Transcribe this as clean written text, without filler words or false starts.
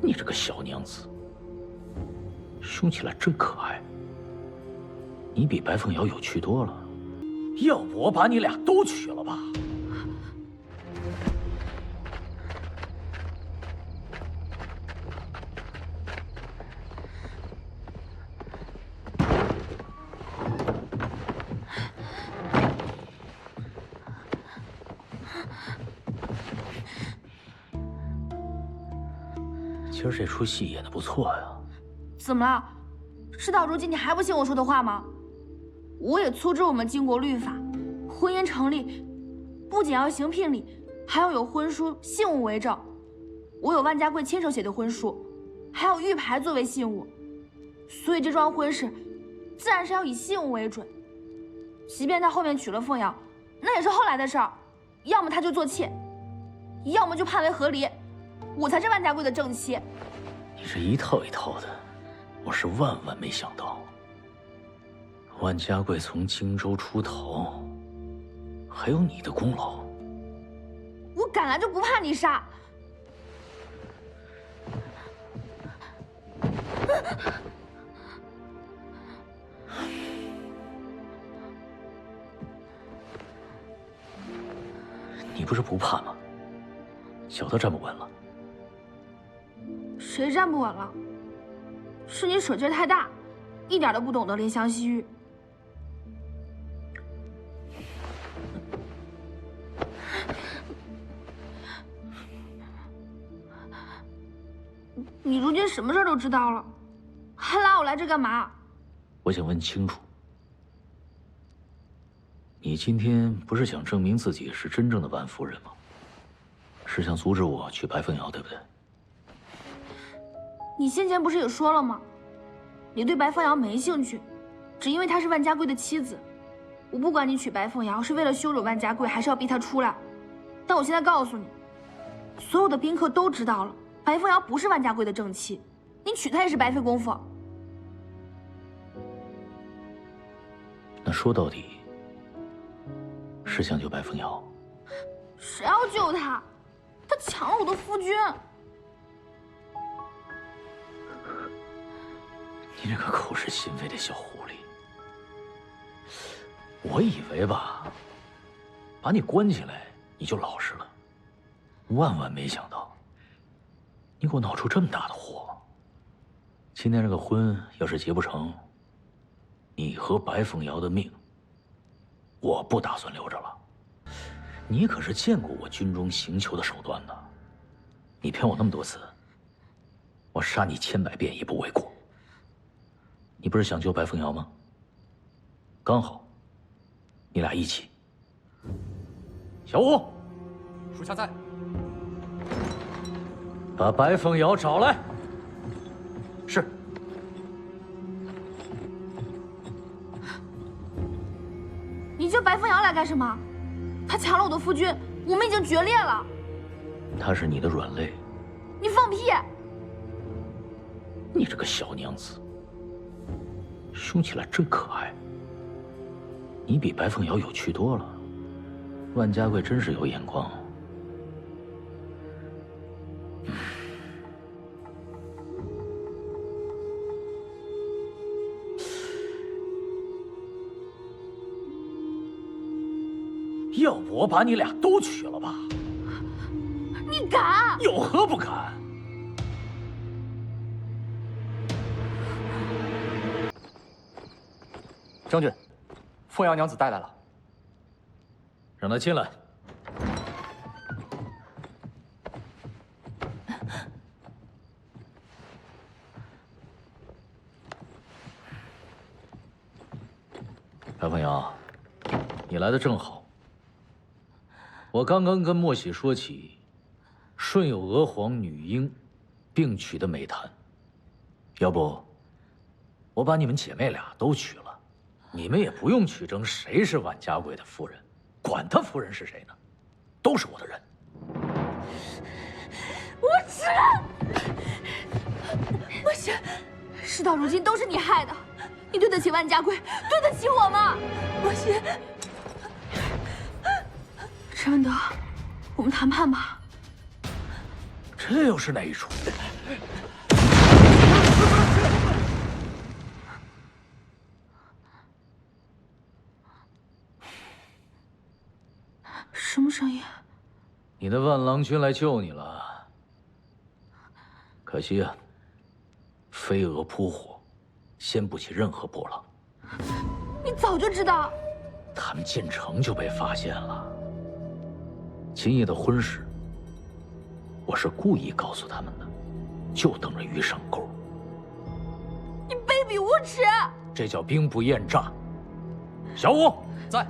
你这个小娘子，凶起来真可爱。你比白凤瑶有趣多了。要不我把你俩都娶了吧？今儿这出戏演得不错呀。怎么了？事到如今，你还不信我说的话吗？我也粗知我们晋国律法，婚姻成立，不仅要行聘礼，还要有婚书、信物为证。我有万家贵亲手写的婚书，还有玉牌作为信物，所以这桩婚事自然是要以信物为准。即便他后面娶了凤瑶，那也是后来的事儿，要么他就做妾，要么就判为和离，我才是万家贵的正妻。你这一套一套的，我是万万没想到。万家贵从荆州出逃，还有你的功劳。我敢来就不怕你杀。你不是不怕吗？脚都站不稳了。谁站不稳了？是你手劲太大，一点都不懂得怜香惜玉。你如今什么事都知道了，还拉我来这干嘛？我想问清楚，你今天不是想证明自己是真正的万夫人吗？是想阻止我娶白凤瑶，对不对？你先前不是也说了吗？你对白凤瑶没兴趣，只因为她是万家贵的妻子。我不管你娶白凤瑶是为了羞辱万家贵，还是要逼她出来，但我现在告诉你，所有的宾客都知道了，白凤瑶不是万家贵的正妻，你娶她也是白费功夫。那说到底，是想救白凤瑶？谁要救她？她抢了我的夫君。你这个口是心非的小狐狸，我以为吧，把你关起来你就老实了，万万没想到，你给我闹出这么大的祸。今天这个婚要是结不成，你和白凤瑶的命，我不打算留着了。你可是见过我军中行求的手段呢，你骗我那么多次，我杀你千百遍也不为过。你不是想救白凤瑶吗？刚好，你俩一起。小五，属下在。把白凤瑶找来。是。你叫白凤瑶来干什么？她抢了我的夫君，我们已经决裂了。她是你的软肋。你放屁！你这个小娘子，凶起来真可爱。你比白凤瑶有趣多了。万家贵真是有眼光。要不我把你俩都娶了吧？你敢？有何不敢？将军，凤瑶娘子带来了。让她进来。白凤瑶，你来的正好。我刚刚跟莫喜说起顺有娥皇女英并娶的美谈，要不我把你们姐妹俩都娶了，你们也不用去争谁是万家贵的夫人，管他夫人是谁呢，都是我的人。无耻！不行，事到如今都是你害的，你对得起万家贵，对得起我吗？不行。陈文德，我们谈判吧。这又是哪一出？什么声音？你的万郎君来救你了。可惜啊，飞蛾扑火，掀不起任何波浪。你早就知道。他们进城就被发现了。今夜的婚事，我是故意告诉他们的，就等着鱼上钩。你卑鄙无耻！这叫兵不厌诈。小五在。